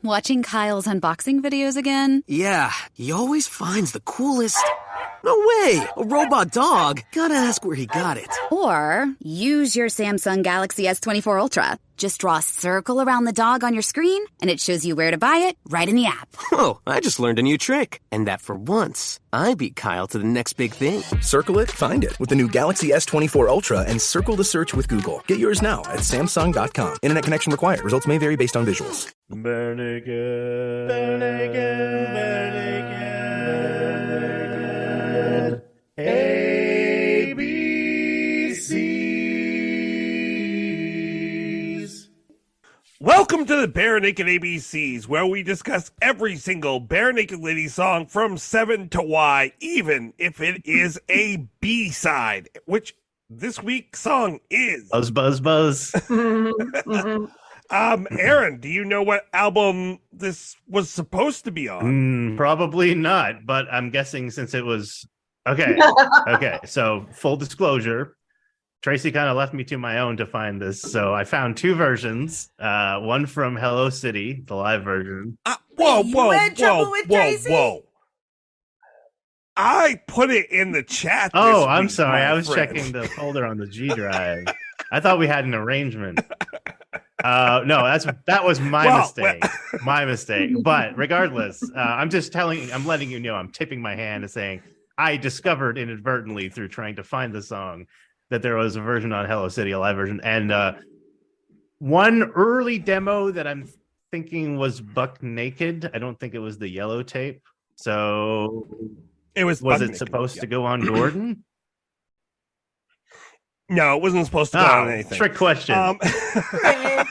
Watching Kyle's unboxing videos again? Yeah, he always finds the coolest... No way! A robot dog? Gotta ask where he got it. Or use your Samsung Galaxy S24 Ultra. Just draw a circle around the dog on your screen, and it shows you where to buy it right in the app. Whoa, I just learned a new trick. And that for once, I beat Kyle to the next big thing. Circle it, find it with the new Galaxy S24 Ultra and circle the search with Google. Get yours now at Samsung.com. Internet connection required. Results may vary based on visuals. Bare naked, bare naked, bare naked, ABCs. Welcome to the Bare Naked ABCs, where we discuss every single Bare Naked Lady song from 7 to Y, even if it is a B-side, which this week's song is. Buzz, buzz, buzz. Aaron, do you know what album this was supposed to be on? Probably not, but I'm guessing since it was... Okay, so full disclosure, Tracy kind of left me to my own to find this, so I found two versions, one from Hello City, the live version. Whoa. I put it in the chat this Oh, I'm week, sorry, my I was friend. checking the folder on the G drive. I thought we had an arrangement. No, that was my mistake. My mistake. But regardless, I'm letting you know, I'm tipping my hand and saying I discovered inadvertently through trying to find the song that there was a version on Hello City, a live version, and one early demo that I'm thinking was Buck Naked. I don't think it was the yellow tape. So was it supposed to go on Gordon? No, it wasn't supposed to go on anything. Trick question. I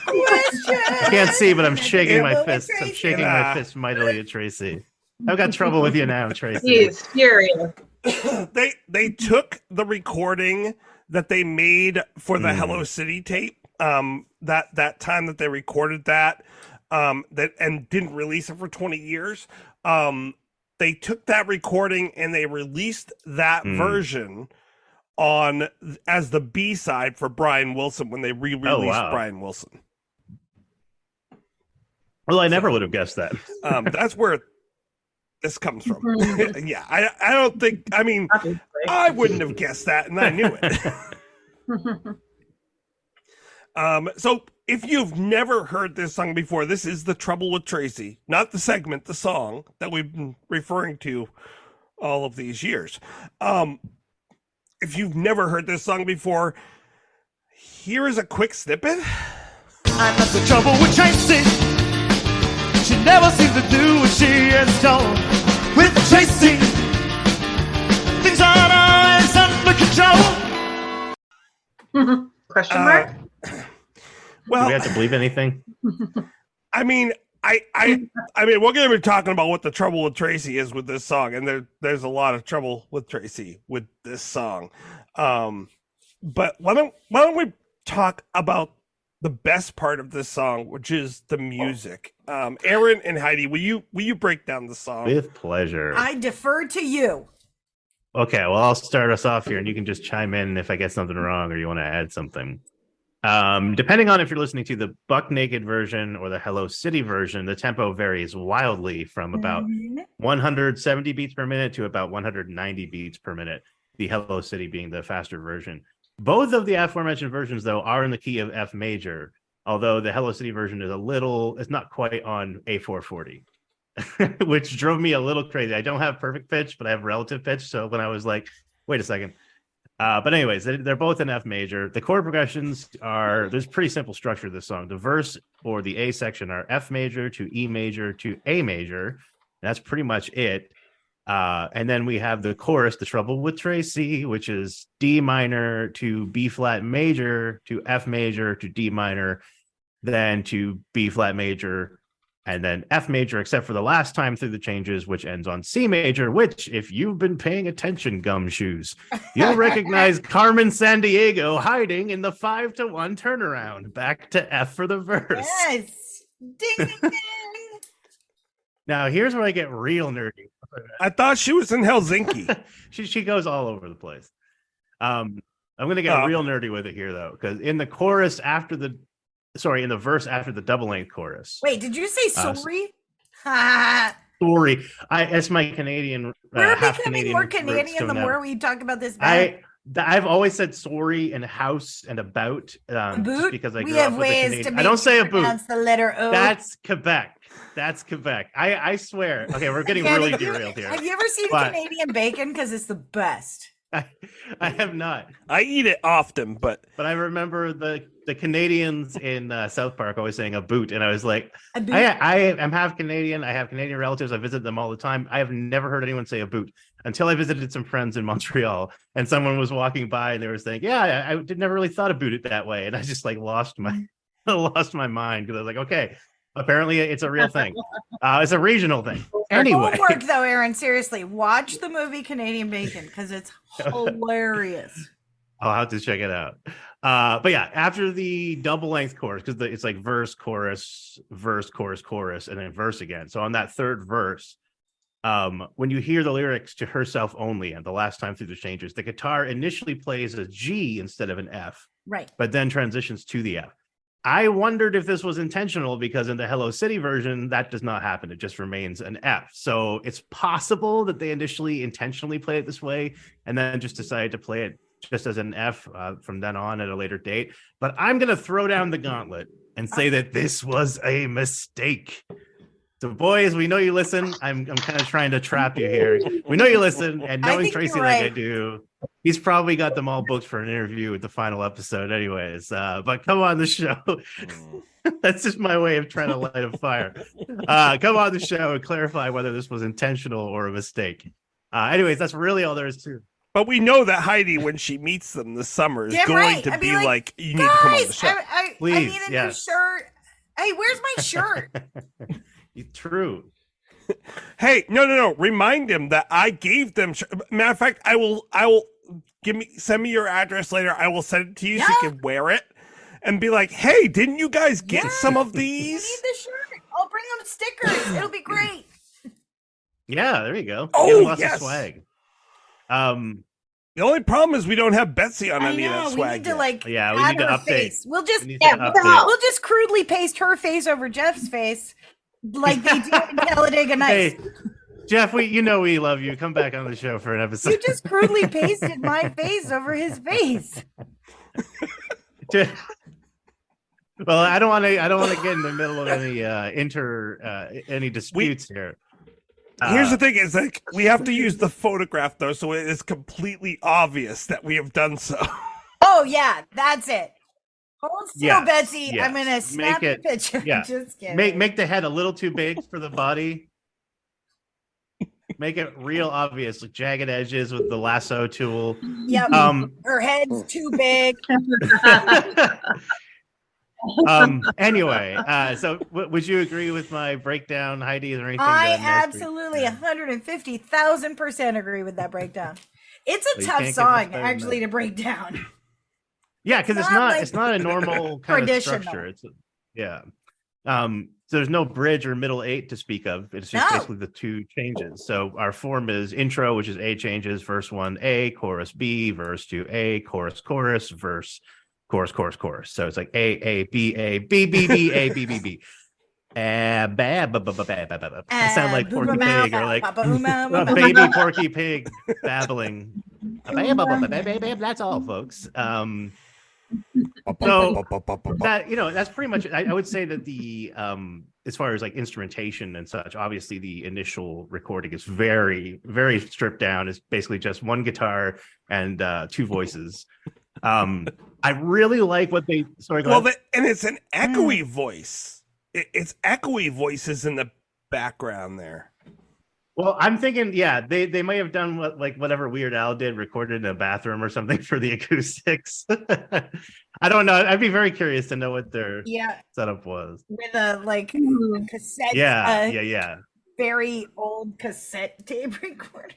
can't see, but I'm shaking my fist. I'm shaking my fist mightily at Tracy. I've got trouble with you now, Tracy. He's furious. They took the recording that they made for the Hello City tape, that time that they recorded that and didn't release it for 20 years. They took that recording and they released that version on as the B-side for Brian Wilson when they re-released Brian Wilson. Well, I never would have guessed that. That's where this comes from. Yeah, I don't think, I mean, I wouldn't have guessed that, and I knew it. So if you've never heard this song before, this is The Trouble with Tracy, not the segment, the song that we've been referring to all of these years. If you've never heard this song before, here is a quick snippet. I got the trouble with Tracy. She never seems to do what she is told. With Tracy, things aren't always under control. Question mark? Well, do we have to believe anything? I mean, I mean, we're going to be talking about what the trouble with Tracy is with this song, and there's a lot of trouble with Tracy with this song. But why don't we talk about the best part of this song, which is the music. Aaron and Heidi, will you break down the song? With pleasure. I defer to you. Okay, well, I'll start us off here, and you can just chime in if I get something wrong or you want to add something. Depending on if you're listening to the Buck Naked version or the Hello City version, the tempo varies wildly from about 170 beats per minute to about 190 beats per minute, the Hello City being the faster version. Both of the aforementioned versions, though, are in the key of F major, although the Hello City version is it's not quite on A440, which drove me a little crazy. I don't have perfect pitch, but I have relative pitch. So when I was like, wait a second. But anyways, they're both in F major. The chord progressions there's pretty simple structure of this song. The verse or the A section are F major to E major to A major. That's pretty much it. And then we have the chorus, The Trouble with Tracy, which is D minor to B flat major to F major to D minor, then to B flat major, and then F major, except for the last time through the changes, which ends on C major, which, if you've been paying attention, gumshoes, you'll recognize Carmen Sandiego hiding in the 5-1 turnaround. Back to F for the verse. Yes. Ding, ding, ding. Now, here's where I get real nerdy. I thought she was in Helsinki. she goes all over the place. I'm going to get real nerdy with it here, though, because in the chorus after the sorry, in the verse after the double length chorus. Wait, did you say Uh, sorry? Sorry, it's my Canadian. We're half becoming Canadian more roots Canadian the coming out. more we talk about this band. I've always said sorry and house and about just Boot? because I We grew up have with the ways Canadian. to I make don't say a boot. pronounce the letter O. That's Quebec. That's Quebec. I swear. Okay, we're getting Yeah, really have you- derailed here. Have you ever seen But- Canadian bacon? Because it's the best. I have not. I eat it often, but But I remember the Canadians in South Park always saying a boot, and I was like, A boot? I am half Canadian. I have Canadian relatives. I visit them all the time. I have never heard anyone say a boot until I visited some friends in Montreal, and someone was walking by and they were saying, "Yeah, I never really thought of boot it that way," and I just like lost my mind because I was like, okay, apparently it's a real thing. It's a regional thing. Anyway, Homework though, Aaron. Seriously, watch the movie Canadian Bacon because it's hilarious. I'll have to check it out. But yeah, after the double length chorus, because it's like verse, chorus, chorus, and then verse again. So on that third verse, when you hear the lyrics to Herself Only and the last time through the changes, the guitar initially plays a G instead of an F, Right. but then transitions to the F. I wondered if this was intentional because in the Hello City version, that does not happen. It just remains an F. So it's possible that they initially intentionally play it this way and then just decided to play it just as an F from then on at a later date. But I'm going to throw down the gauntlet and say that this was a mistake. So boys, we know you listen. I'm kind of trying to trap you here. We know you listen, and knowing think Tracy you're like I right. do, he's probably got them all booked for an interview with the final episode anyways. But come on the show. That's just my way of trying to light a fire. Come on the show and clarify whether this was intentional or a mistake. Anyways, that's really all there is to it. But we know that Heidi, when she meets them this summer, is Damn going right. to I'd be be like, you need to come on the Guys, show. I Please, need a new yes. shirt. Hey, where's my shirt? True. Hey, no. Remind him that I gave them. Matter of fact, I will send me your address later. I will send it to you so you Yeah. can wear it and be like, hey, didn't you guys get some of You these? need the shirt. I'll bring them stickers. It'll be great. Yeah, there you go. Oh, You have lots yes. of swag. The only problem is we don't have Betsy on I any of know. that We swag need to yet. like Yeah, we add need to her update. face. We'll just We need to update. we'll just crudely paste her face over Jeff's face like they do in Talladega Nights. Hey, Jeff, we love you. Come back on the show for an episode. You just crudely pasted my face over his face. Well, I don't want to get in the middle of any disputes here. Here's the thing: is like we have to use the photograph though, so it is completely obvious that we have done so. Oh yeah, that's it. Hold still, Yes, Betsy. yes. I'm gonna snap Make a it- picture. yeah. Just kidding. Make the head a little too big for the body. Make it real obvious, like jagged edges with the lasso tool. Yep. Her head's too big. Anyway, so would you agree with my breakdown, Heidi? Is there anything? I that absolutely 150,000% agree with that breakdown. It's a Well, you tough can't get song much better than actually that. to break down. Yeah, because It's not it's not a normal kind of traditional. structure. It's so there's no bridge or middle eight to speak of. It's just No. basically the two changes. So our form is intro, which is A changes, verse 1 A, chorus B, verse 2 A, chorus, verse, chorus. So it's like A, B, B, B, A, B, B, B. I sound like Porky Pig or like a baby Porky Pig babbling. That's all, folks. So that that's pretty much I would say that the as far as like instrumentation and such, obviously the initial recording is very, very stripped down. It's basically just one guitar and two voices. I really like what they And it's an echoey voice. It's echoey voices in the background there. Well, I'm thinking, they may have done whatever Weird Al did, recorded in a bathroom or something for the acoustics. I don't know. I'd be very curious to know what their setup was. With a cassette. Yeah. Very old cassette tape recorder.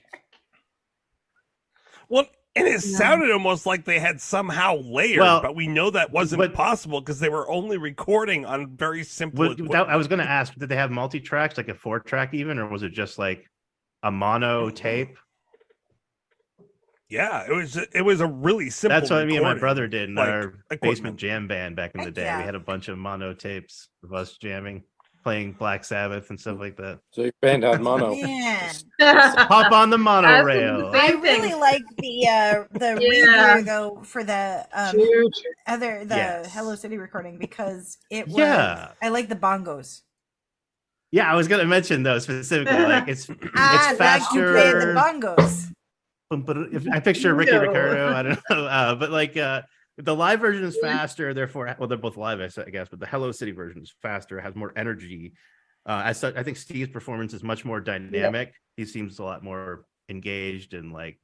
Well, and it sounded almost like they had somehow layered, but we know that wasn't possible because they were only recording on very simple equipment. I was going to ask, did they have multi-tracks, like a 4-track even, or was it just like a mono tape? Yeah, it was a really simple. That's what me and my recording, brother did in like, our equipment. basement jam band back in the Heck day. yeah. We had a bunch of mono tapes of us jamming, playing Black Sabbath and stuff like that. So your band had mono. Man, Hop on the That's monorail. the I same really thing. like the Yeah. review though for the True. Yes. Hello City recording because it was Yeah. I like the bongos. Yeah, I was gonna mention though specifically, like it's I like to play the faster. bongos. If I picture Ricky No. Ricardo, I don't know, but like the live version is faster. Therefore, well, they're both live, I guess, but the Hello City version is faster, has more energy. As such, I think Steve's performance is much more dynamic. He seems a lot more engaged and like.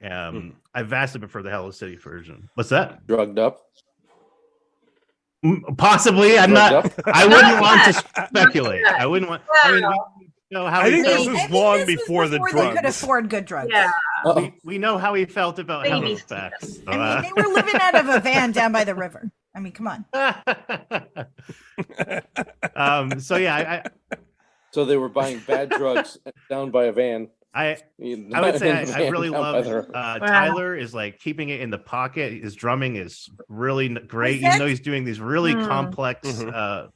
I vastly prefer the Hello City version. What's that? Drugged up. Possibly, I'm Drugged not. up? I wouldn't Not want to yet. speculate. Not yet. I wouldn't want. I mean, we know how I he think this felt. was I think long this was before the they could drugs. afford good drugs. Yeah. We know how he felt about Baby Hello Steve. Facts. I mean, they were living out of a van down by the river. I mean, come on. So yeah, So they were buying bad drugs down by a van. I would say I really love Wow. Tyler is like keeping it in the pocket. His drumming is really great, Is even it? though he's doing these really Hmm. complex Mhm.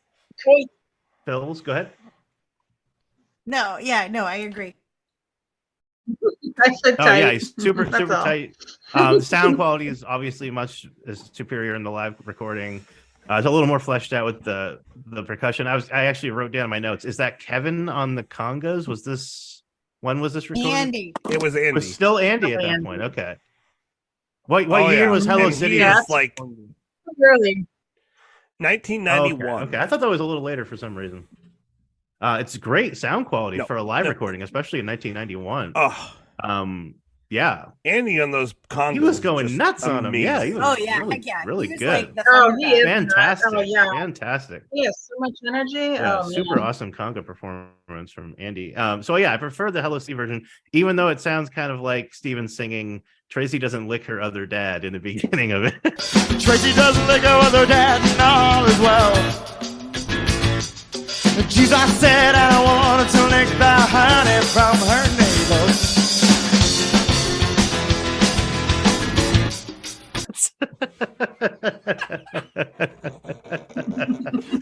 fills. Go ahead. No, yeah, no, I agree. I said Oh tight. yeah, he's super That's super all. tight. The sound quality is obviously much superior in the live recording. It's a little more fleshed out with the percussion. I actually wrote down in my notes. Is that Kevin on the congas? When was this recorded? Andy. It was It Andy. was still Andy at that Andy. point. Okay. What Oh, year yeah. was Hello And City? he Yeah. is like Really? 1991. Okay. I thought that was a little later for some reason. It's great sound quality No, for a live no. recording, especially in 1991. Oh, Yeah, Andy on those congas. he was going just nuts on him. Yeah, he amazing. was Oh yeah, really, heck yeah. really He was good. like the Oh, Thundercat. he is. Fantastic. Oh, yeah. Fantastic. He has so much energy. Yeah, Oh, super man. awesome conga performance from Andy. So yeah, I prefer the Hello Steve version, even though it sounds kind of like Steven singing Tracy doesn't lick her other dad in the beginning of it. Tracy doesn't let go of her dad and all is well. Geez, I said I wanted to lick the honey from her neighbors.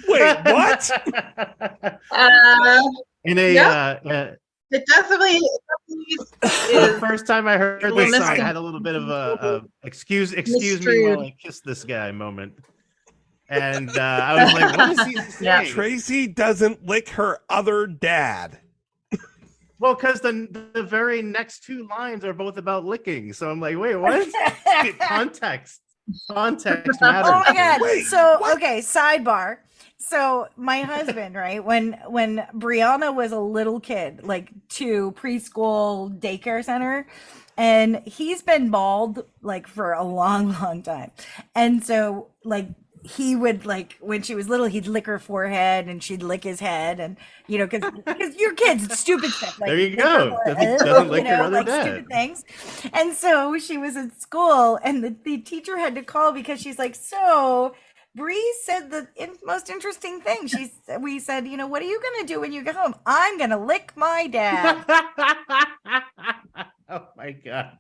Wait, what? In a Yeah. It definitely the is. first time I heard Well, this song, I listen. had a little bit of a excuse me while I kiss this guy moment. And I was like, what is he saying? Yeah. Tracy doesn't lick her other dad. Well, because the very next two lines are both about licking. So I'm like, wait, what? Context matters. Oh my god. Wait, So what? okay, sidebar. So my husband, right, when Brianna was a little kid, like to preschool daycare center, and he's been bald like for a long, long time. And so like he would like when she was little, he'd lick her forehead and she'd lick his head, and you know, because your kids, it's stupid stuff. Like, There you lick her go. forehead, Doesn't lick you her know, other like dad. stupid things. And so she was at school, and the teacher had to call because she's like, so Bree said the most interesting thing. We said, you know, what are you going to do when you get home? I'm going to lick my dad. Oh my god.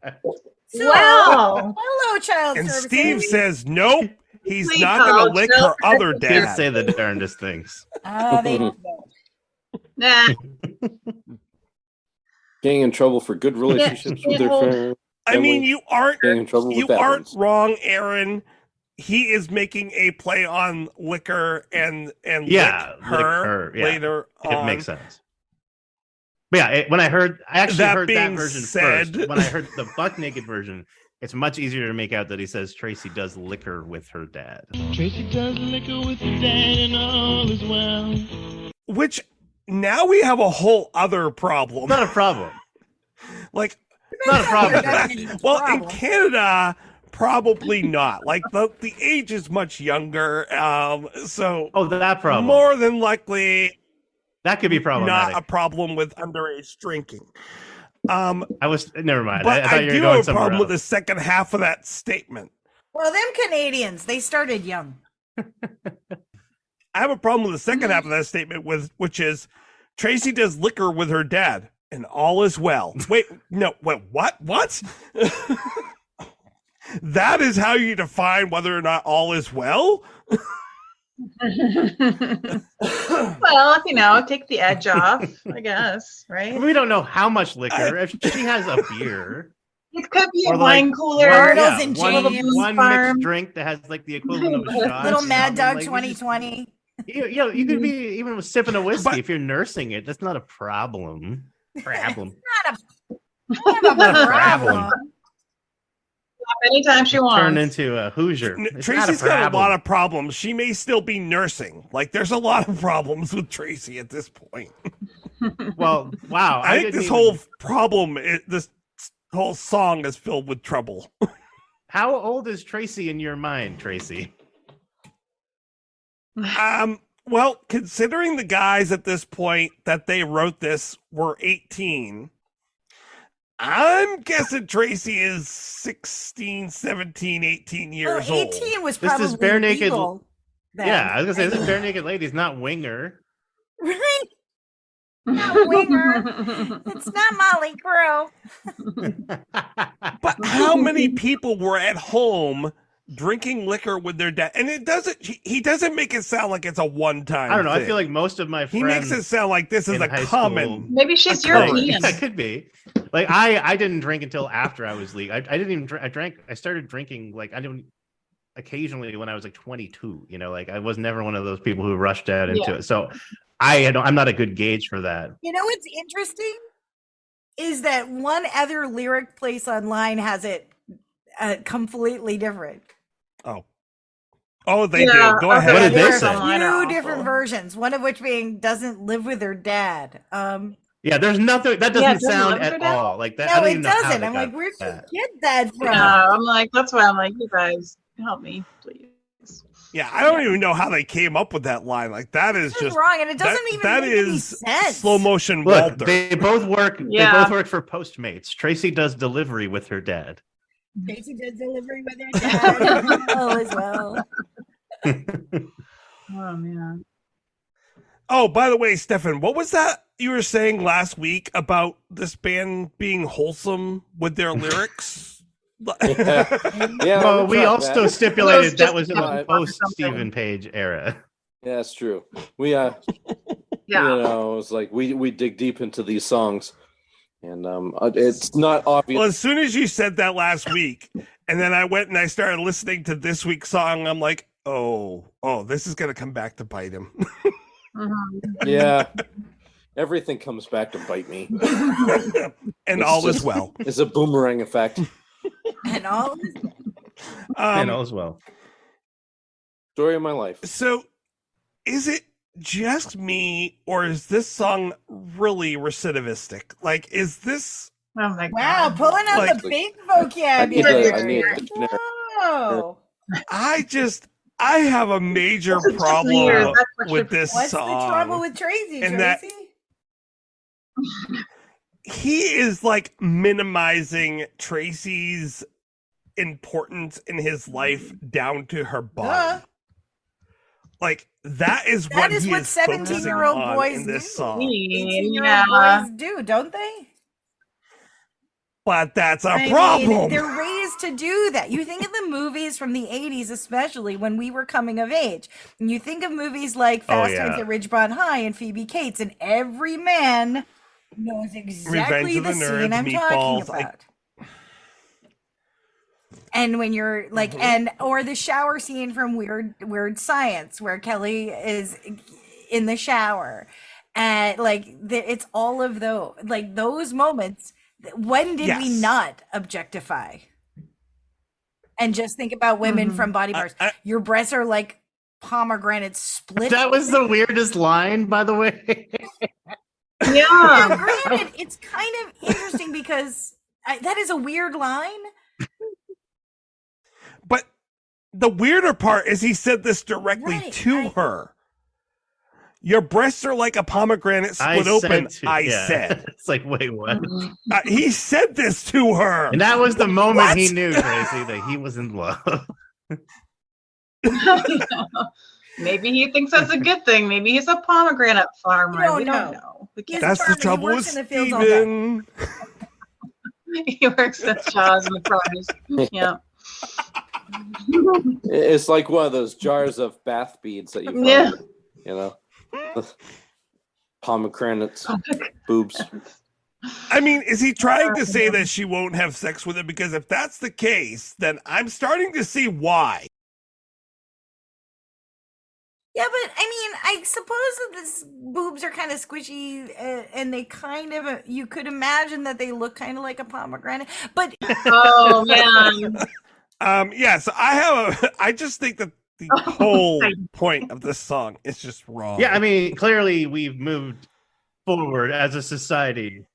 So, Wow. hello, child And services. Steve says, nope, he's Sweet not going to college, lick no, her other Did dad. say the darndest things. They don't. Nah. Getting in trouble for good relationships with their friends. I mean, you aren't Getting in trouble with bad ones. wrong, Aaron. He is making a play on liquor and Yeah, lick her, yeah. later It on. makes sense. But yeah, I actually That heard that being version said- first. When I heard the buck naked version, it's much easier to make out that he says Tracy does liquor with her dad. Tracy does liquor with her dad and all is well. Which now we have a whole other problem. Not a problem. Like, Not a problem. well, in Canada, probably not. Like the age is much younger, so Oh, that problem. more than likely That could be problematic. not a problem with underage drinking. I was never mind. But I thought I you were do going have a somewhere problem with else. the second half of that statement. Well, them Canadians, they started young. I have a problem with the second half of that statement, which is Tracy does liquor with her dad. And all is well. Wait, no, wait, what? What? That is how you define whether or not all is well? Well, if you know, take the edge off, I guess, right? We don't know how much liquor. If she has a beer, It could be a or wine like cooler. Arnold's and one James mixed drink that has like the equivalent of a shot. Little Mad Dog Like, 2020. you could be even sipping a whiskey But- if you're nursing it. That's not a problem. Problem. Not a problem. Anytime she wants. Turn into a Hoosier. It's Tracy's not a got a problem. lot of problems. She may still be nursing. Like, there's a lot of problems with Tracy at this point. Well, wow. I think didn't this even- whole problem, this whole song is filled with trouble. How old is Tracy in your mind, Tracy? Well, considering the guys at this point that they wrote this were 18, I'm guessing Tracy is 16, 17, 18 years old. 18 was This is probably bare naked- legal then. Yeah, I was gonna say this is bare naked ladies, not winger. Right? Not Winger. It's not Molly Crow. But how many people were at home drinking liquor with their dad? And he doesn't make it sound like it's a one-time I don't know. thing. I feel like most of my He friends makes it sound like this is in a high common. school- Maybe she's Of course. European. Yeah, it could be. Like I didn't drink until after I was legal. I didn't even drink. I started drinking like I didn't occasionally when I was like 22. You know, like I was never one of those people who rushed out into it. So I'm not a good gauge for that. You know what's interesting is that one other lyric place online has it completely different. Oh, they Yeah, do. Go okay. ahead. What did they There say? are Online are two awful. different versions. One of which being doesn't live with her dad. Yeah, there's nothing that Yeah, doesn't it doesn't sound live at with her all like that. I No, don't it even know how doesn't. they I'm got like, where'd you that. get that from? Yeah, I'm like, that's why I'm like, you guys help me, please. Yeah, I don't even know how they came up with that line. Like that is It's just wrong, and it doesn't even that make any is sense. slow motion Look, Walter. they both work. Yeah. They both work for Postmates. Tracy does delivery with her dad. Tracy does delivery with her dad. Oh, as well. Oh man. Oh, by the way, Stefan, what was that you were saying last week about this band being wholesome with their lyrics? Yeah, Well, we tried also that. stipulated that just was in the something. post Stephen Page era. Yeah, that's true. We Yeah. you know, it's like we dig deep into these songs, and it's not obvious. Well, as soon as you said that last week, and then I went and I started listening to this week's song, I'm like, oh, this is gonna come back to bite him. Yeah, everything comes back to bite me. And It's all is just- well. It's a boomerang effect. And all And all as well. Story of my life. So, is it just me, or is this song really recidivistic? Like, is this? Oh my wow, god. pulling out Like- the big I vocabulary. need a dictionary. Whoa. I have a major That's just problem weird. That's what with you're- this What's song. the trouble with Tracy? And that- Tracy? He is like minimizing Tracy's importance in his life down to her body. Duh. Like that is That what is he what is focusing 17-year-old on boys in this do. song. 18-year-old Yeah. boys do, don't they? But that's a I mean, problem. they're raised to do that. You think of the movies from the 80s, especially when we were coming of age. And you think of movies like Fast yeah. Times at Ridgemont High and Phoebe Cates, and every man knows exactly of the the scene Nerds, I'm Meatballs, talking about. And when you're like, or the shower scene from Weird Science, where Kelly is in the shower, and like it's all of those, like those moments. When did we Yes. not objectify? And just think about women from Body Parts. Your breasts are like pomegranate split. That was the weirdest line, by the way. Now, Yeah. granted, it's kind of interesting because that is a weird line. But the weirder part is he said this directly Right, to her. Your breasts are like a pomegranate split open. I said. It's like, wait, what? He said this to her. And that was the moment he What? knew, Tracy, that he was in love. Maybe he thinks that's a good thing. Maybe he's a pomegranate farmer. don't We don't know. know. He's That's the charming. He trouble with works in the fields all day. Steven. He works at Shaw's and the produce. Yeah. It's like one of those jars of bath beads that you find, Yeah. you know, pomegranates, boobs. I mean, is he trying to say that she won't have sex with him? Because if that's the case, then I'm starting to see why. Yeah, but I mean, I suppose that this boobs are kind of squishy, and they kind of, you could imagine that they look kind of like a pomegranate. But Oh man. Yeah, so I just think that the whole point of this song is just wrong. Yeah, I mean, clearly we've moved forward as a society.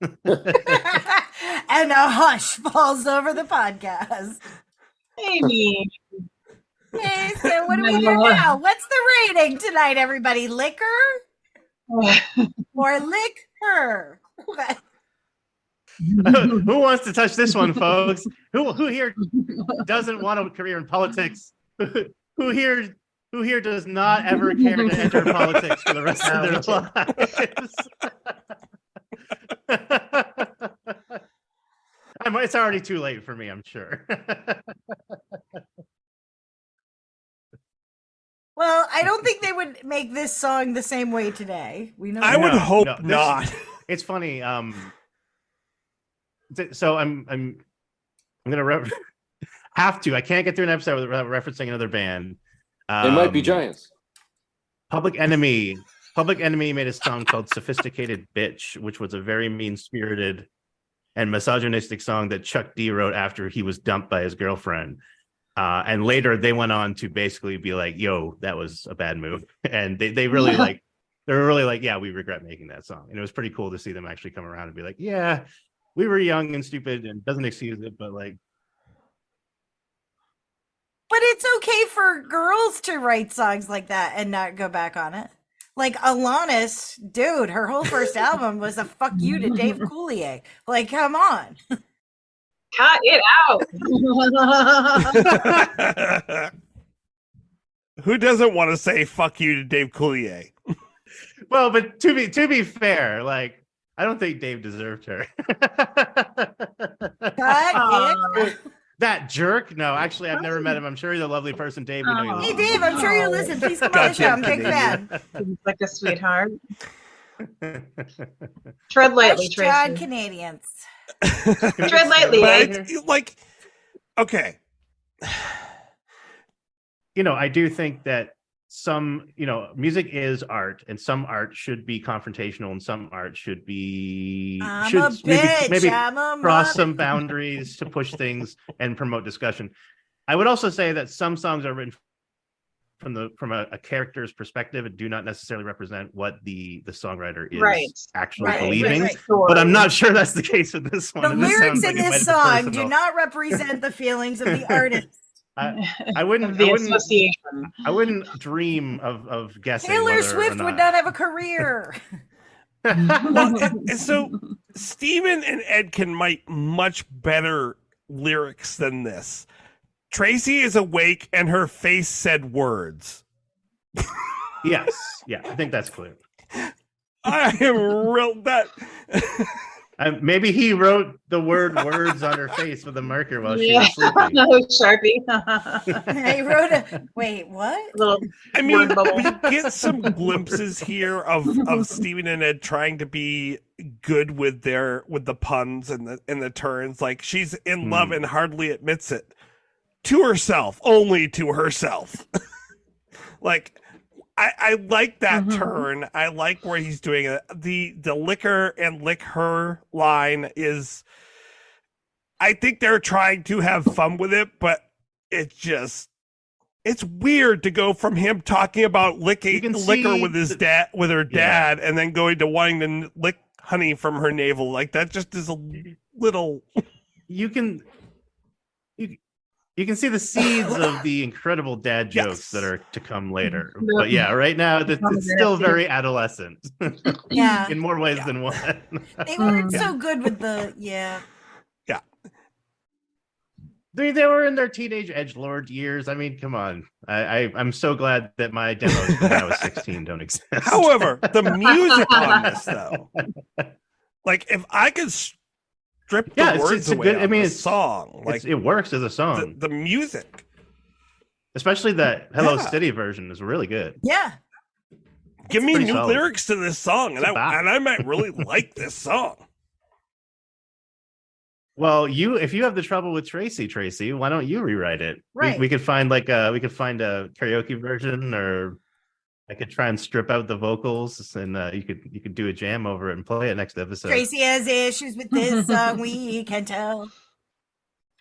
and a hush falls over the podcast. Maybe. Okay, so what do we do now? What's the rating tonight, everybody? Liquor or lick her? What? Who wants to touch this one, folks? Who here doesn't want a career in politics? Who here does not ever care to enter politics for the rest of their lives? It's already too late for me, I'm sure. Well, I don't think they would make this song the same way today. We know. I would hope not. It's funny. So I'm gonna have to. I can't get through an episode without referencing another band. They might be giants. Public Enemy made a song called "Sophisticated Bitch," which was a very mean-spirited and misogynistic song that Chuck D wrote after he was dumped by his girlfriend. And later they went on to basically be like, "Yo, that was a bad move," and they really they were really like, "Yeah, we regret making that song." And it was pretty cool to see them actually come around and be like, "Yeah, we were young and stupid, and doesn't excuse it, but like." But it's okay for girls to write songs like that and not go back on it. Like Alanis, dude, her whole first album was a fuck you to Dave Coulier. Like, come on. Cut it out. Who doesn't want to say fuck you to Dave Coulier? Well, but to be fair, like, I don't think Dave deserved her. That jerk? No, actually, I've never met him. I'm sure he's a lovely person, Dave. We know you. Hey, Dave, I'm sure you listen. Please come on the show. I'm a big fan. He's like a sweetheart. Tread lightly, Tracy. John Canadians. Tread lightly. Like, okay. I do think that some, music is art, and some art should be confrontational, and some art should be maybe cross some boundaries to push things and promote discussion. I would also say that some songs are written from a character's perspective and do not necessarily represent what the songwriter is actually believing. But I'm not sure that's the case with this one. The lyrics in this song do not represent the feelings of the artist. I wouldn't dream of guessing. Taylor Swift would not have a career. So Steven and Ed can write much better lyrics than this. Tracy is awake and her face said words. Yes. Yeah, I think that's clear. I am real that. Maybe he wrote the words on her face with a marker while she was sleeping. Sharpie. I wrote wait, what? I mean, we get some glimpses here of Steven and Ed trying to be good with the puns and the turns. Like, she's in love and hardly admits it to herself, only to herself. Like, I like that turn. I like where he's doing it. The liquor and lick her line is, I think they're trying to have fun with it, but it's weird to go from him talking about licking liquor with his dad, with her dad, and then going to wanting to lick honey from her navel. Like, that just is a little. You can see the seeds of the incredible dad jokes that are to come later. But yeah, right now it's still very adolescent. Yeah. In more ways than one. They weren't so good with the They were in their teenage edgelord years. I mean, come on. I'm so glad that my demos when I was 16 don't exist. However, the music on this, though, like if I could strip the words away, good, I mean, it's song. Like it works as a song. The music, especially the Hello City version, is really good. Yeah. Give me new lyrics to this song, and I might really like this song. Well, if you have the trouble with Tracy, why don't you rewrite it? Right. We could find a karaoke version, or I could try and strip out the vocals, and you could do a jam over it and play it next episode. Tracy has issues with this song. We can tell.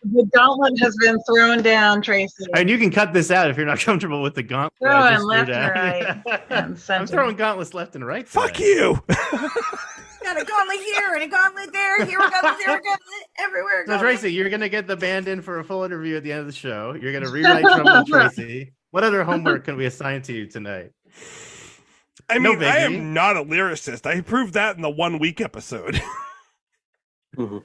The gauntlet has been thrown down, Tracy. And you can cut this out if you're not comfortable with the gauntlet. Throwing left and right. I'm throwing gauntlets left and right. Fuck you. Got a gauntlet here and a gauntlet there. Here we go. There we go. Everywhere. So Tracy, you're gonna get the band in for a full interview at the end of the show. You're gonna rewrite Trouble with Tracy. What other homework can we assign to you tonight? I mean, I am not a lyricist. I proved that in the 1 week episode. True.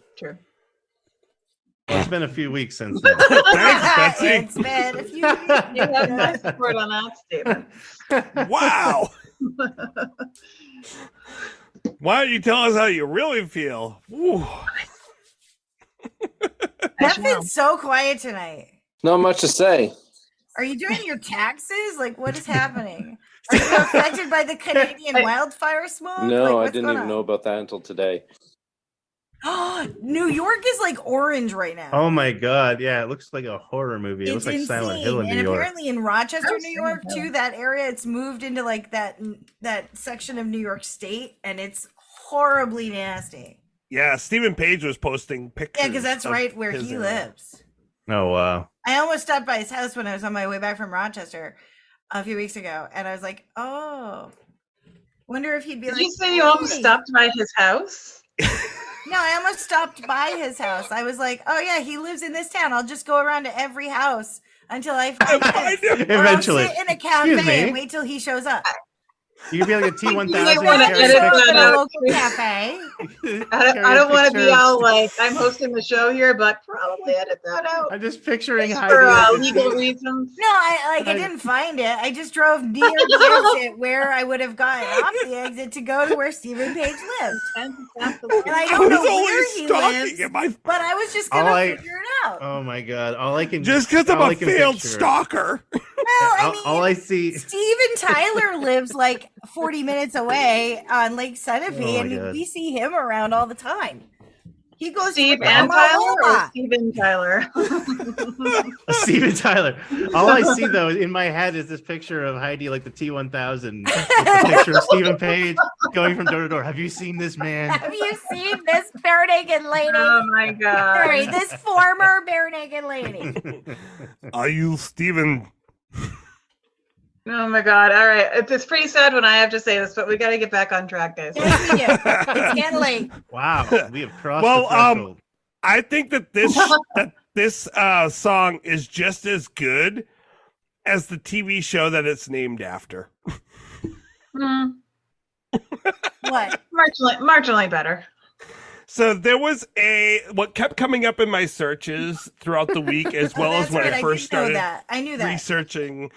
Well, it's been a few weeks since then. Thanks, Betsy. It's been a few weeks. You have my support on that statement. Wow. Why don't you tell us how you really feel? That's been so quiet tonight. Not much to say. Are you doing your taxes? Like, what is happening? Are you affected by the Canadian wildfire smoke? No, I didn't even know about that until today. New York is like orange right now. Oh my god, yeah, it looks like a horror movie. It looks like insane. Silent Hill in New and York. Apparently in Rochester, New York, too, that area, it's moved into like that section of New York State, and it's horribly nasty. Yeah, Stephen Page was posting pictures. Yeah, because that's right where he lives. Oh wow. I almost stopped by his house when I was on my way back from Rochester a few weeks ago, and I was like, oh, wonder if he'd be Did like, you say you almost stopped by his house? No, I almost stopped by his house. I was like, oh yeah, he lives in this town. I'll just go around to every house until I find him. Eventually. Or I'll sit in a cafe and wait till he shows up. You could be like a T1000. Local cafe. I don't want to be all like, I'm hosting the show here, but probably edit that out. I'm just picturing for legal reasons. No, I didn't find it. I just drove near the exit where I would have gotten off the exit to go to where Stephen Page lives. And I don't know where he lives, but I was just gonna figure it out. Oh my god! All I can just because I'm a failed stalker. Well, I mean, all I see. Steven Tyler lives like 40 minutes away on Lake Sunapee, and we see him around all the time. He goes Steve and Tyler or Steven Tyler? Steven Tyler. All I see though in my head is this picture of Heidi, like the T1000, the picture of Stephen Page going from door to door. Have you seen this man? Have you seen this bare naked lady? Oh my god! Sorry, this former bare naked lady. Are you Stephen? Oh my god! All right, it's pretty sad when I have to say this, but we got to get back on track, guys. Yes, we do. It's getting late. Wow, we have crossed the threshold. I think that this song is just as good as the TV show that it's named after. What? Marginally better. So there was what kept coming up in my searches throughout the week, as well as when I first started I knew that. researching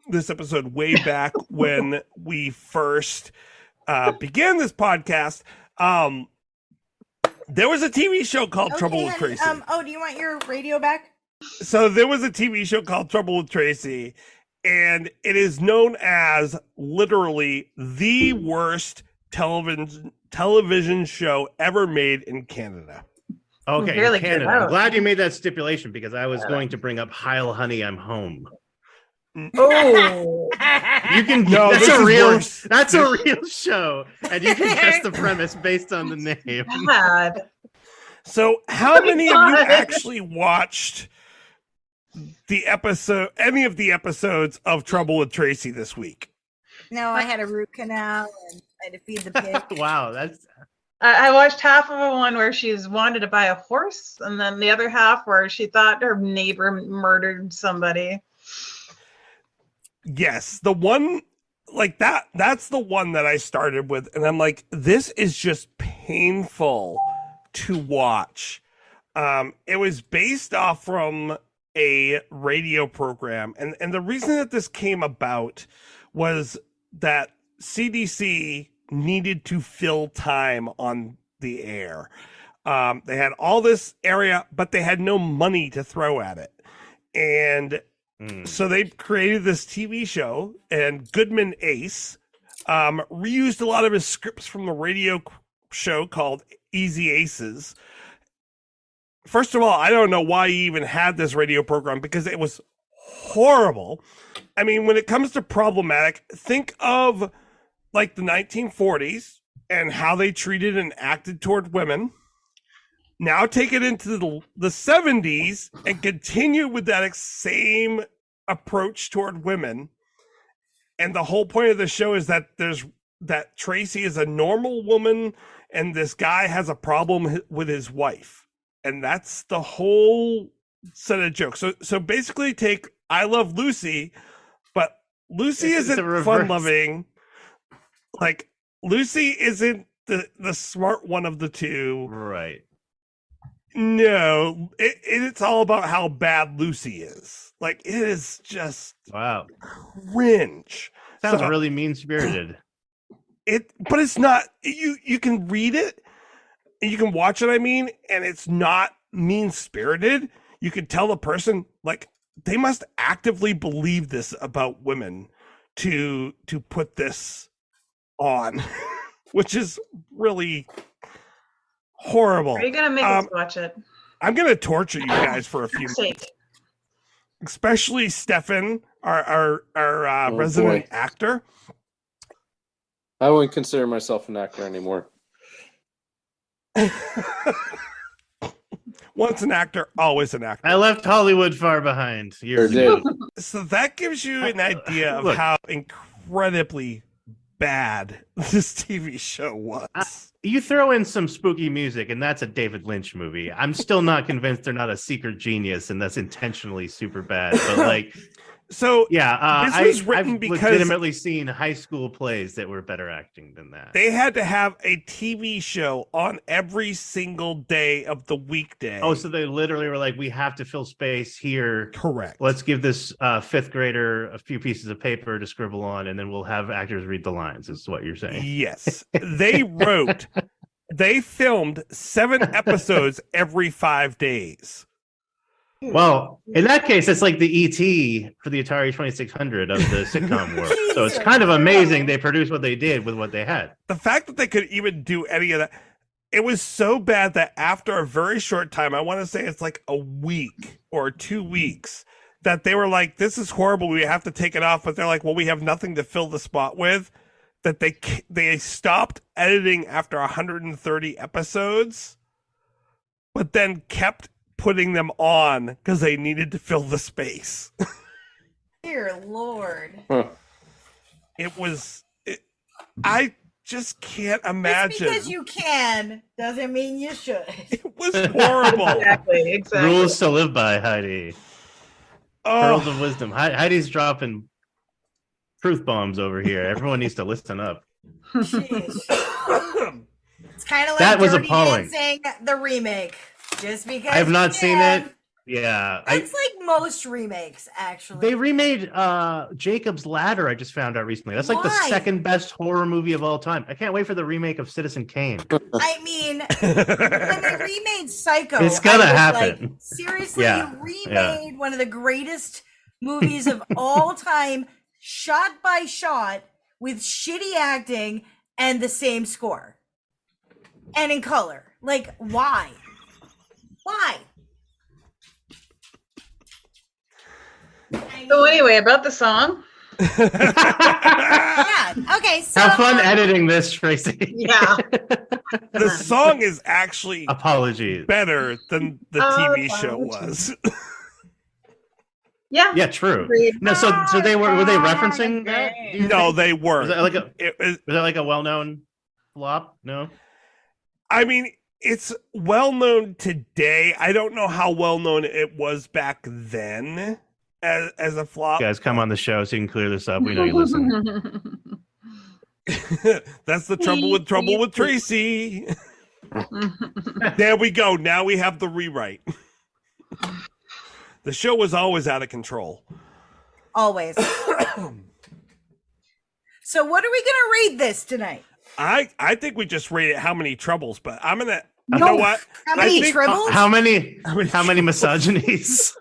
this episode way back when we first began this podcast. There was a TV show called Trouble with Tracy. Do you want your radio back? So there was a TV show called Trouble with Tracy, and it is known as literally the worst television show ever made in Canada. Okay, really Canada. I'm glad you made that stipulation because I was going to bring up Heil Honey, I'm Home. Oh, you can. No, that's a real show, and you can guess the premise based on the name. God. So, how many of you actually watched any of the episodes of Trouble with Tracy this week? No, I had a root canal and I had to feed the pig. Wow, that's. I watched half of one where she's wanted to buy a horse, and then the other half where she thought her neighbor murdered somebody. Yes, the one like that's the one that I started with, and I'm like, this is just painful to watch. It was based off from a radio program, and the reason that this came about was that CDC needed to fill time on the air. They had all this area, but they had no money to throw at it. And so they created this TV show, and Goodman Ace reused a lot of his scripts from the radio show called Easy Aces. First of all, I don't know why he even had this radio program, because it was horrible. I mean, when it comes to problematic, think of like the 1940s and how they treated and acted toward women. Now take it into the 70s and continue with that same approach toward women. And the whole point of the show is that that Tracy is a normal woman and this guy has a problem with his wife. And that's the whole set of jokes. So basically take I Love Lucy, but Lucy isn't fun-loving. Like, Lucy isn't the smart one of the two. Right. No, it's all about how bad Lucy is. Like, it is just cringe. Sounds really mean-spirited. But it's not. You can read it, and you can watch it. I mean, and it's not mean-spirited. You can tell the person, like, they must actively believe this about women to put this on, which is really horrible. Are you gonna make us watch it? I'm gonna torture you guys for a few minutes, especially Stefan, our resident actor. I wouldn't consider myself an actor anymore. Once an actor, always an actor. I left Hollywood far behind. So that gives you an idea of how incredibly bad this TV show was. You throw in some spooky music, and that's a David Lynch movie. I'm still not convinced they're not a secret genius, and that's intentionally super bad. But like, so yeah, this was written I've because legitimately seen high school plays that were better acting than that. They had to have a TV show on every single day of the weekday. Oh, so they literally were like, we have to fill space here. Correct. Let's give this fifth grader a few pieces of paper to scribble on, and then we'll have actors read the lines, is what you're saying. Yes. They filmed 7 episodes every 5 days. Well, in that case, it's like the ET for the Atari 2600 of the sitcom world. So it's kind of amazing they produced what they did with what they had. The fact that they could even do any of that, it was so bad that after a very short time, I want to say it's like a week or 2 weeks, that they were like, this is horrible, we have to take it off. But they're like, well, we have nothing to fill the spot with. That they stopped editing after 130 episodes, but then kept putting them on because they needed to fill the space. Dear Lord. I just can't imagine. Just because you can doesn't mean you should. It was horrible. Exactly. Rules to live by, Heidi. Oh. Pearls of wisdom. Heidi's dropping truth bombs over here. Everyone needs to listen up. Jeez. It's kind of like that was Dirty appalling. Dancing, the remake. Just because I have not seen it. Yeah. It's like most remakes, actually. They remade Jacob's Ladder, I just found out recently. That's like the second best horror movie of all time. I can't wait for the remake of Citizen Kane. I mean, when they remade Psycho, it's gonna happen. Like, seriously, you remade one of the greatest movies of all time, shot by shot, with shitty acting and the same score. And in color. Like, why? Why? So anyway, about the song. Yeah. Okay. So have fun editing this, Tracy. Yeah. The song is actually apologies better than the TV show was. Yeah. Yeah. True. No. So they were they referencing that? No, they weren't. Was that like a well-known flop? No. I mean, it's well known today. I don't know how well known it was back then as a flop. You guys, come on the show so you can clear this up. We know you listen. That's the trouble with Tracy. There we go. Now we have the rewrite. The show was always out of control. Always. So what are we gonna rate this tonight? I think we just rated how many troubles, but I'm gonna. You No. know what? How many tribbles? How many misogynies?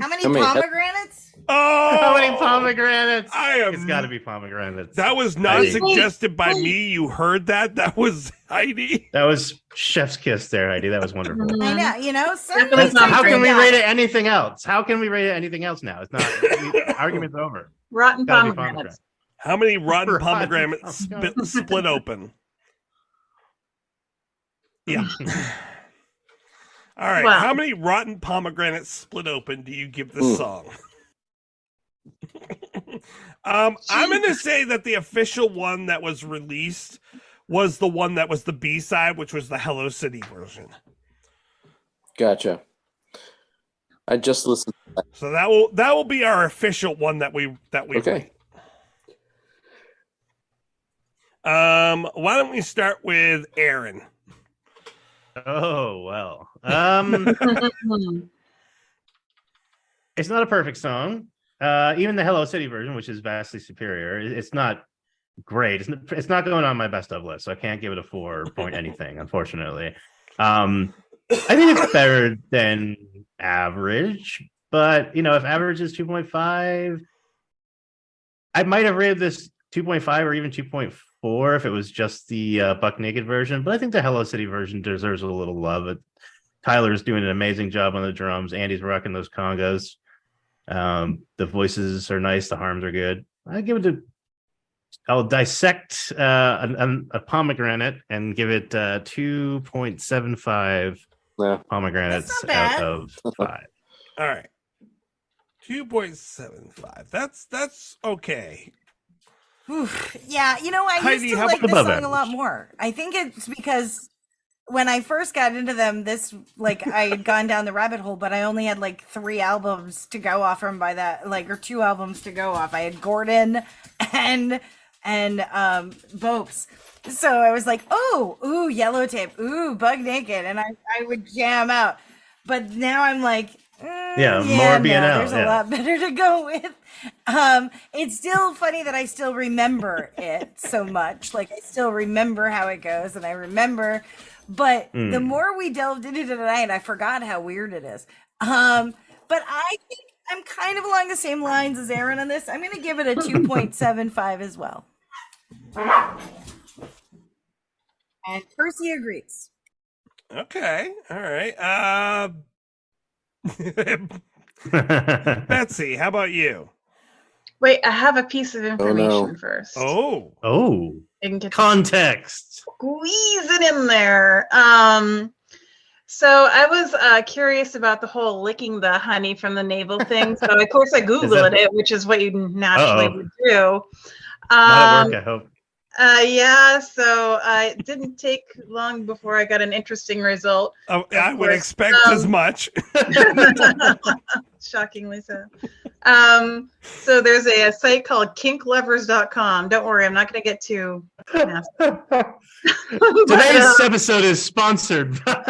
How many How many- pomegranates? Oh, How many pomegranates? I am. It's got to be pomegranates. That was not Heidi. suggested by me. You heard that? That was Heidi. That was chef's kiss there, Heidi. That was wonderful. I know, you know. Definitely not How can we Yeah. rate it anything else? How can we rate it anything else now? It's not. Argument's over. Rotten Gotta be pomegranates. How many rotten Rotten pomegranates split open? Yeah. All right. Wow. How many rotten pomegranates split open do you give this song? I'm going to say that the official one that was released was the one that was the B-side, which was the Hello City version. I just listened to that. So that will be our official one that we Okay. rate. Why don't we start with Aaron? Oh well. It's not a perfect song. Even the Hello City version, which is vastly superior, it's not great. It's not going on my best of list, so I can't give it a 4 point anything, unfortunately. I think it's better than average, but if average is 2.5, I might have rated this 2.5 or even 2.4 if it was just the Buck Naked version, but I think the Hello City version deserves a little love. Tyler's doing an amazing job on the drums. Andy's rocking those congas. The voices are nice. The harms are good. I'll dissect a pomegranate and give it 2.75 pomegranates That's not bad. out of 5. All right. 2.75. That's okay. Yeah, I Heidi, used to how like about this above song a lot average? more. I think it's because when I first got into them, I had gone down the rabbit hole, but I only had like 3 albums to go off from by that, or 2 albums to go off. I had Gordon and Bopes. So I was like, ooh, Yellow Tape, ooh, Bug Naked, and I would jam out. But now I'm like, more BNL, there's a lot better to go with. It's still funny that I still remember it so much. Like I still remember how it goes, and I remember. But the more we delved into it tonight, I forgot how weird it is. But I think I'm kind of along the same lines as Aaron on this. I'm going to give it a 2.75 as well. And Percy agrees. Okay. All right. Betsy, how about you? Wait, I have a piece of information no. first. Oh. I can get Context. squeeze it in there. So I was curious about the whole licking the honey from the navel thing. So of course I Googled it, which is what you naturally would do. Not at work, I hope. Yeah, so it didn't take long before I got an interesting result. Oh, I would course. expect as much. Shockingly so. So there's a site called kinklovers.com. Don't worry, I'm not going to get too nasty. Today's episode is sponsored by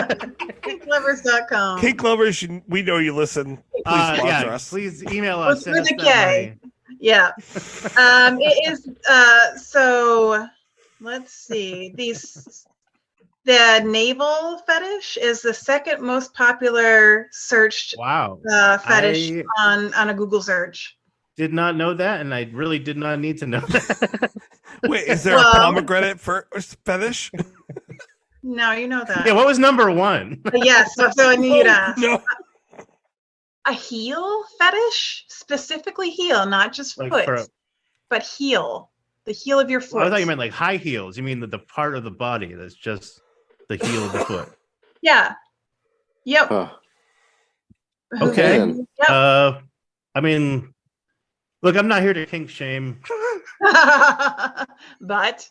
kinklovers.com. Kink lovers, we know you listen. Please sponsor us. Please email us. With send us a that K. money. Yeah. It is so let's see. The navel fetish is the second most popular searched Wow. fetish I on a Google search. did not know that, and I really did not need to know that. Wait, is there a pomegranate fetish? No, you know that. Yeah, what was number 1? Yes, so I knew you'd ask. No. A heel fetish? Specifically heel, not just Like foot, but heel. The heel of your foot. I thought you meant like high heels. You mean the part of the body that's just the heel of the foot. Yeah. Yep. Huh. Okay. Then. Yep. I mean, look, I'm not here to kink shame. But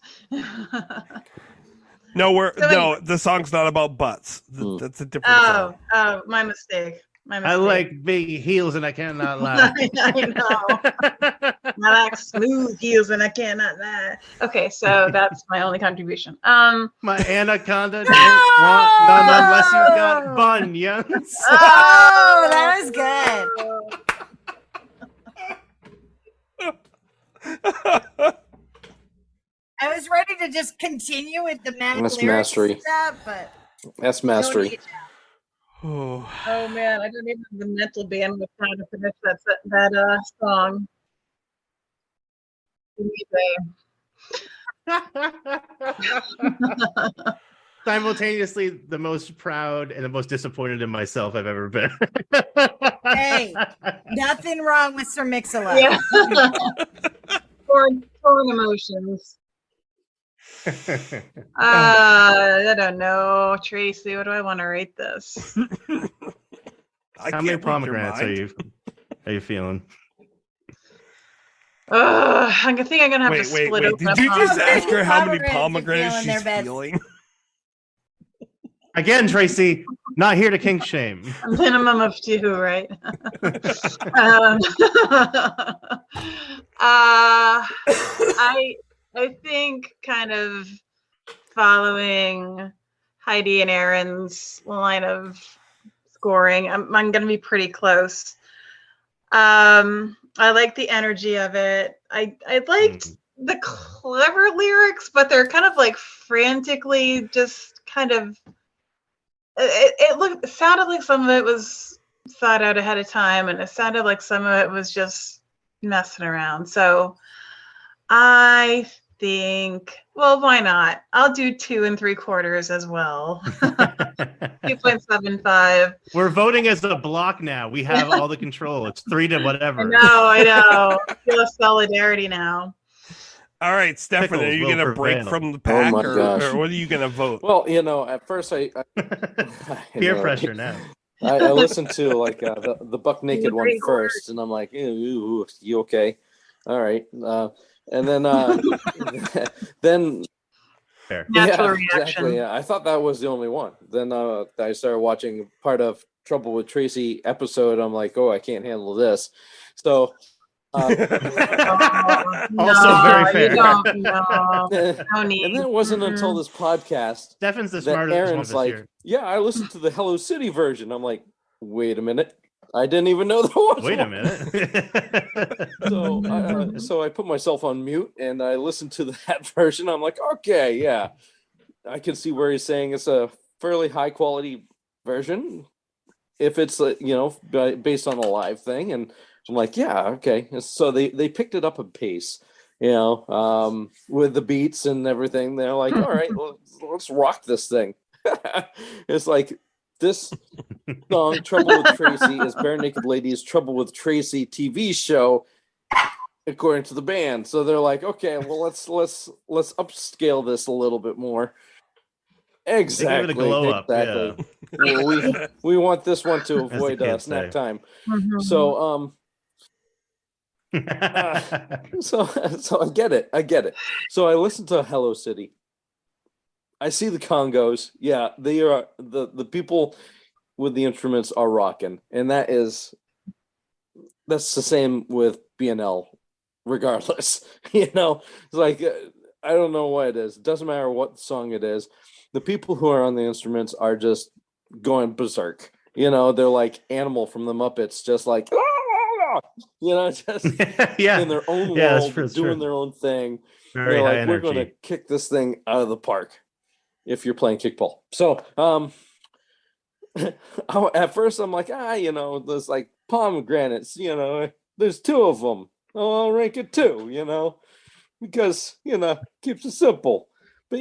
No, So the song's not about butts. That's a different song. oh, my mistake. I like big heels and I cannot lie. I know. I like smooth heels and I cannot lie. Okay, so that's my only contribution. My anaconda don't want none unless you got bunions. Oh, that was good. I was ready to just continue with the That's mastery. stuff, but That's mastery. Oh man, I don't even have the mental bandwidth trying to finish that song. Simultaneously, the most proud and the most disappointed in myself I've ever been. Hey, nothing wrong with Sir Mix-a-Lot. Yeah. Foreign emotions. I don't know, Tracy. What do I want to rate this? How many pomegranates are you feeling? I think I'm gonna have to split wait. open. Did you just ask her how many pomegranates she's feeling? Again, Tracy, not here to kink shame. A minimum of 2, right? I think kind of following Heidi and Aaron's line of scoring, I'm going to be pretty close. I like the energy of it. I liked the clever lyrics, but they're kind of like frantically just kind of. It sounded like some of it was thought out ahead of time, and it sounded like some of it was just messing around. So I think, well, why not? I'll do 2 3/4 as well. 2.75. We're voting as a block now. We have all the control. It's 3 to whatever. I know. I feel solidarity now. All right, Stefan, are you going to break from the pack, or what are you going to vote? Well, at first I peer pressure now. I listened to like the Buck Naked one first, and I'm like, ew, you okay? All right, and then then fair. Natural reaction. Exactly. Yeah, I thought that was the only one. Then I started watching part of Trouble with Tracy episode. I'm like, oh, I can't handle this. So. Also very fair. No And need. then it wasn't until this podcast Stefan's the that smartest Aaron's one like, this year. yeah, I listened to the Hello City version. I'm like, wait a minute, I didn't even know there was Wait one. a minute. So I put myself on mute and I listened to that version. I'm like, okay, yeah, I can see where he's saying it's a fairly high quality version if it's based on a live thing. And I'm like, yeah, okay. So they picked it up a pace, with the beats and everything. They're like, all right, let's rock this thing. It's like this song, Trouble with Tracy, is Bare Naked Ladies' Trouble with Tracy TV show, according to the band. So they're like, okay, well, let's upscale this a little bit more. Exactly. They give it a glow up. Yeah. Well, we want this one to avoid snack time. Mm-hmm. So so I get it. So I listen to Hello City. I see the Congos. Yeah, they are the people with the instruments are rocking, and that's the same with BNL. Regardless, it's like I don't know what it is. It doesn't matter what song it is. The people who are on the instruments are just going berserk. They're like Animal from the Muppets, just like. Just in their own world, doing their own thing. Very high energy. We're going to kick this thing out of the park if you're playing kickball. So, at first I'm like, there's like pomegranates, there's 2 of them. Oh, I'll rank it 2, because, keeps it simple. But,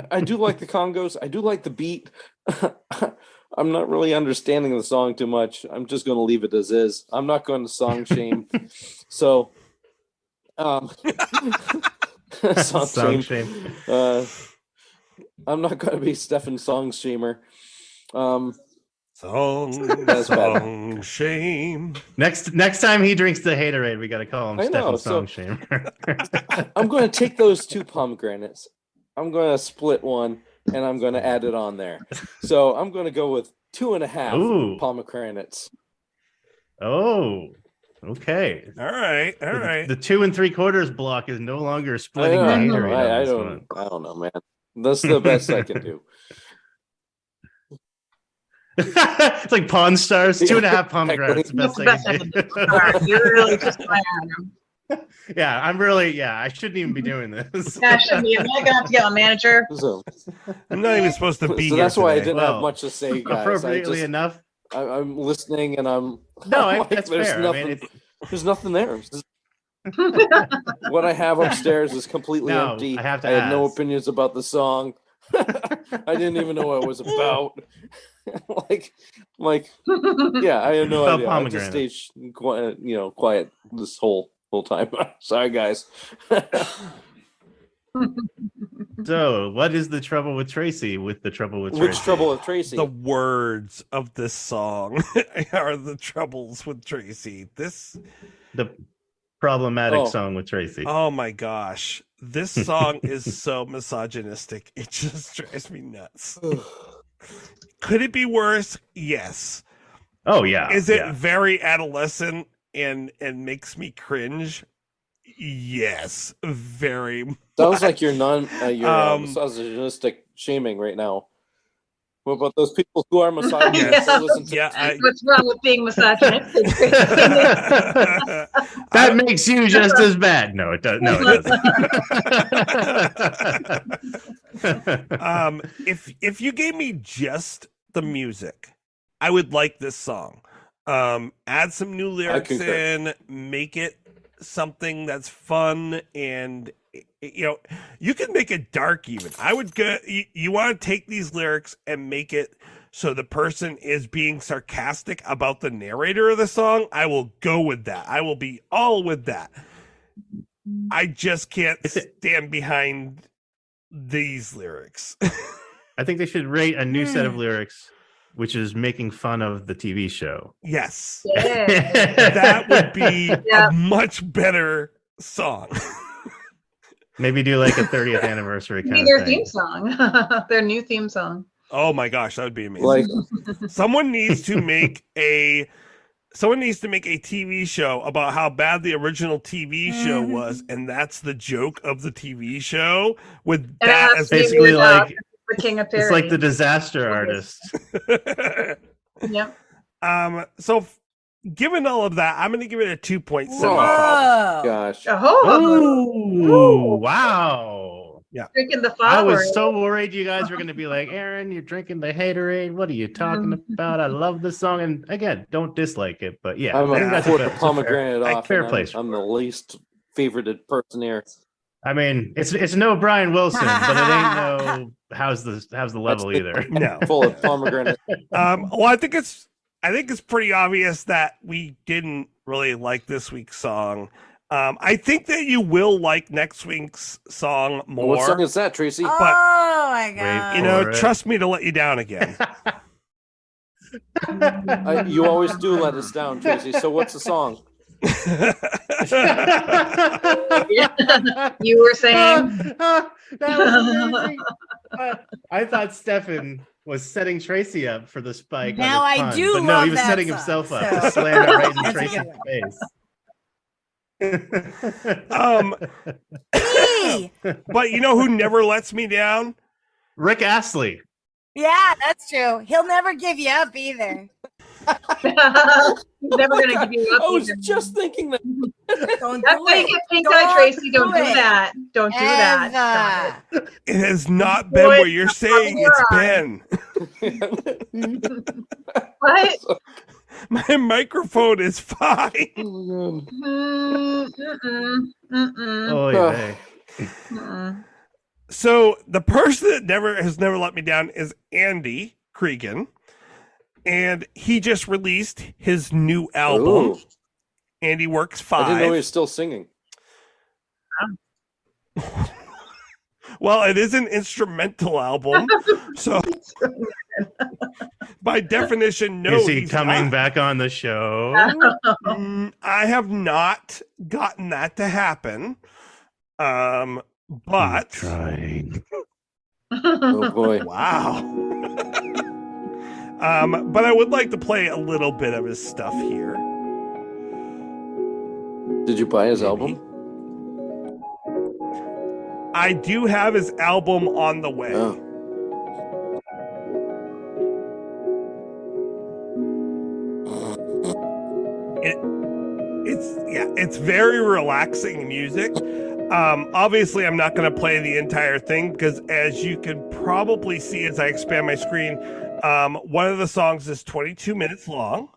I do like the Congos. I do like the beat. I'm not really understanding the song too much. I'm just going to leave it as is. I'm not going to song shame. So, song shame. I'm not going to be Stefan song shamer. Song shame. Next time he drinks the haterade, we got to call him Stefan song shamer. I'm going to take those 2 pomegranates. I'm going to split one. And I'm going to add it on there. So I'm going to go with 2.5 Ooh. pomegranates. Oh, okay. All right. The 2 3/4 block is no longer splitting the I haterade. don't know, man. That's the best I can do. It's like Pawn Stars, 2.5 pomegranates. That's The best I can do. You're really just playing on him. Yeah, I'm really. Yeah, I shouldn't even be doing this. Yeah, should be. I'm not gonna have to get a manager. So, I'm not even supposed to be so here that's why I today. didn't Well, have much to say, guys. Appropriately enough. I'm listening, and I'm No, like, that's there's fair. nothing. I mean, There's nothing there. What I have upstairs is completely No, empty. I have to had no ask. opinions about the song. I didn't even know what it was about. like, yeah, I had no About idea. I just pomegranate. stayed quiet this whole time. Sorry, guys. So, what is the trouble with Tracy? With the trouble with Which Tracy? trouble with Tracy? The words of this song are the troubles with Tracy. The problematic Oh. song with Tracy. Oh my gosh. This song is so misogynistic. It just drives me nuts. Could it be worse? Yes. Oh yeah. Is it yeah. very adolescent and makes me cringe? Yes, very. Sounds like you're misogynistic shaming right now. What about those people who are misogynistic? Yes. Listen to What's wrong with being misogynistic? That makes you just as bad. No, it does. No, it doesn't. If you gave me just the music, I would like this song. Add some new lyrics in, make it something that's fun, and you can make it dark even. I would go, you want to take these lyrics and make it so the person is being sarcastic about the narrator of the song. I will go with that. I will be all with that. I just can't stand behind these lyrics. I think they should rate a new set of lyrics, which is making fun of the TV show. Yes. Yeah. That would be a much better song. Maybe do like a 30th anniversary kind Maybe of their thing. theme song. Their new theme song. Oh my gosh, that would be amazing. Like, someone needs to make a TV show about how bad the original TV show was, and that's the joke of the TV show, with And that it has as to be basically Weird like the King of Fairy. it's like the disaster artist. Yep. So given all of that, I'm going to give it a 2.75. Whoa. gosh. Oh, wow. Drinking the I flower. was so worried you guys were going to be like, Aaron, you're drinking the haterade. What are you talking about? I love this song. And again, don't dislike it. But yeah, I'm I think going to that's put the pomegranate off. fair and place. I'm the least favorited person here. I mean, it's no Brian Wilson, but it ain't no how's the level either. No. Full of pomegranate. Well, I think it's pretty obvious that we didn't really like this week's song. I think that you will like next week's song more. What song is that, Tracy? Oh my god. Trust me to let you down again. You always do let us down, Tracy. So what's the song? You were saying that was amazing. I thought Stefan was setting Tracy up for the spike. Now on his I pun, do but no, love he was that setting song, himself up so- to slam it right in That's Tracy's face. But you know who never lets me down? Rick Astley. Yeah, that's true. He'll never give you up either. he's never gonna give you up. I was either. just thinking that. Don't That's do why you it. get pink Don't eye, Tracy. Don't do it. that. Don't do that. Ever. It has not been Boy, what you're saying it's been. What? My microphone is fine. Oh yeah. So the person that has never let me down is Andy Cregan, and he just released his new album. Ooh. Andy Works I didn't know he 5. was still singing. Well, it is an instrumental album, so by definition, no. Is he he's coming not. back on the show? I have not gotten that to happen. But trying. Oh boy. wow. But I would like to play a little bit of his stuff here. Did you buy his album? I do have his album on the way. Oh. It's very relaxing music. Obviously, I'm not going to play the entire thing because, as you can probably see as I expand my screen, one of the songs is 22 minutes long.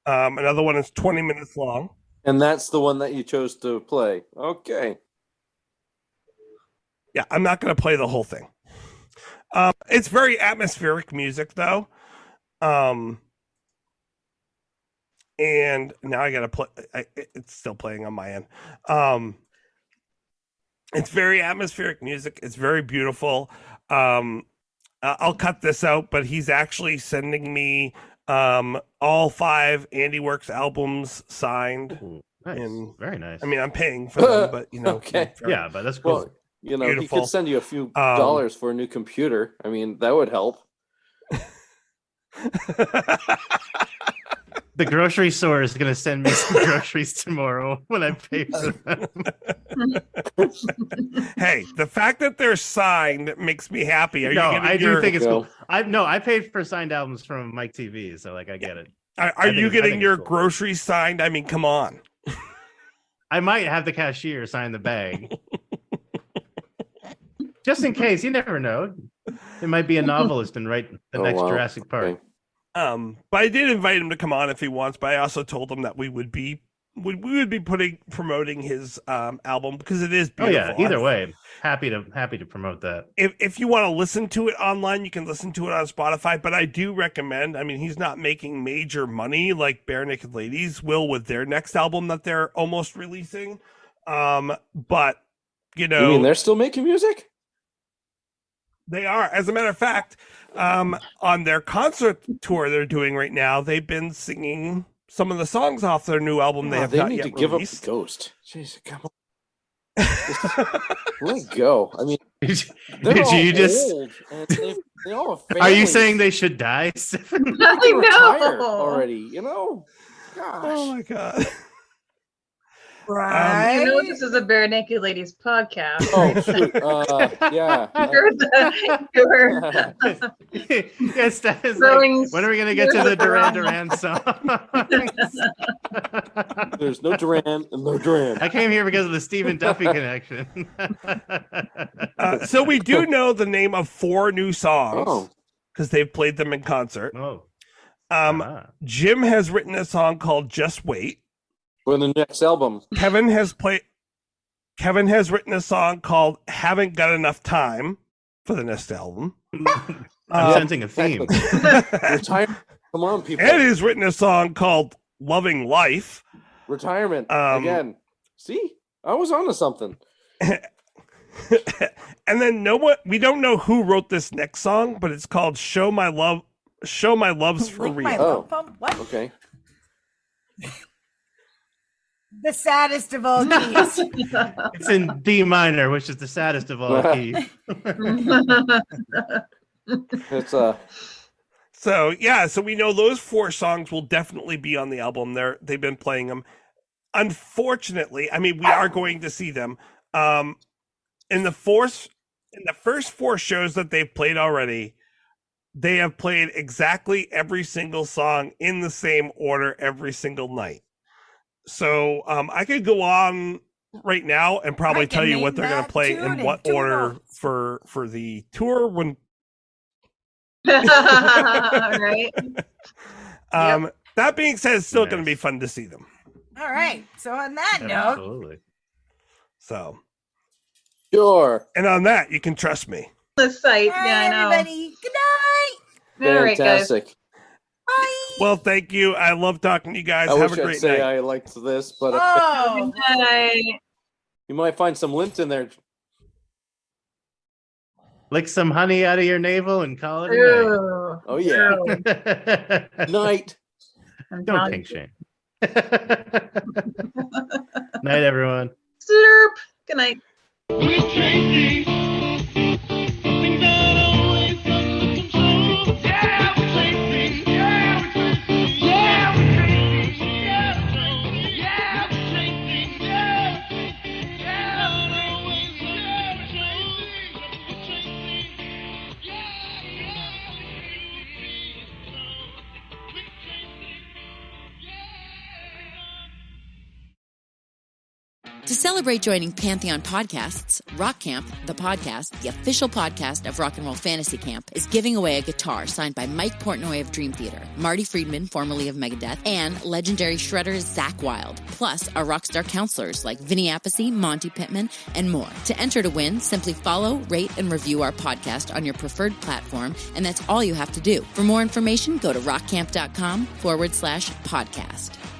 Another one is 20 minutes long. And that's the one that you chose to play. Okay. Yeah, I'm not going to play the whole thing. It's very atmospheric music, though. And now I got to play. It's still playing on my end. It's very atmospheric music. It's very beautiful. I'll cut this out, but he's actually sending me all 5 Andy Works albums signed. Ooh, nice. And very nice. I mean, I'm paying for them, but Okay. Yeah, but that's cool. Well, he Beautiful. could send you a few dollars for a new computer. I mean, that would help. The grocery store is going to send me some groceries tomorrow when I pay for them. Hey, the fact that they're signed makes me happy. I do think it's cool. I paid for signed albums from Mike TV, so like I get it. Are you getting your groceries signed? I mean, come on. I might have the cashier sign the bag. Just in case, you never know. It might be a novelist and write the next Jurassic Park. Okay. But I did invite him to come on if he wants, but I also told him that we would be promoting his album because it is beautiful. Oh yeah, either way, happy to promote that. If you want to listen to it online, you can listen to it on Spotify, but I do recommend, I mean, he's not making major money like Bare Naked Ladies will with their next album that they're almost releasing. But you mean they're still making music? They are. As a matter of fact, on their concert tour they're doing right now, they've been singing some of the songs off their new album. They have they not need yet to give released. up the Ghost. Jeez, come on. Let go. I mean, they're all old, and they all have Are you families. saying they should die? They retired already, Gosh. Oh my god. Right. You know this is a Bare Naked Ladies podcast. Oh, shoot. Yeah. Yes, that is Throwing when are we going to get to the Duran Duran song? There's no Duran and no Duran. I came here because of the Stephen Duffy connection. So we do know the name of 4 new songs because they've played them in concert. Jim has written a song called Just Wait. For the next album. Kevin has written a song called Haven't Got Enough Time for the next album. I'm sensing a theme. Retirement. Come on, people. Ed has written a song called Loving Life. Retirement. Again. See? I was onto something. And then we don't know who wrote this next song, but it's called Show My Love's for Real. What? Okay. The saddest of all keys. It's in D minor, which is the saddest of all keys. It's So we know those 4 songs will definitely be on the album. They've been playing them. Unfortunately, I mean, we are going to see them. In the first 4 shows that they've played already, they have played exactly every single song in the same order every single night. So I could go on right now and probably tell you what they're going to play in what order for the tour when. Right. That being said, it's still going to be fun to see them. All right. So on that note, Absolutely. So. Sure. And on that, you can trust me. The site. all right, Yeah, I know. everybody. Good night. All right, guys. Fantastic. Bye. Well, thank you. I love talking to you guys. I Have wish a I'd great say night. I liked this, but Oh. Good night. you might find some lint in there. Lick some honey out of your navel and call it a Ew. Oh, yeah. night. Night. Don't kink shame. Night, everyone. Slurp. Good night. With Tracy, things aren't always under control. Yeah, with Tracy. To celebrate joining Pantheon Podcasts, Rock Camp, the podcast, the official podcast of Rock and Roll Fantasy Camp, is giving away a guitar signed by Mike Portnoy of Dream Theater, Marty Friedman, formerly of Megadeth, and legendary shredder Zakk Wylde, plus our rockstar counselors like Vinny Appice, Monty Pittman, and more. To enter to win, simply follow, rate, and review our podcast on your preferred platform, and that's all you have to do. For more information, go to rockcamp.com/podcast.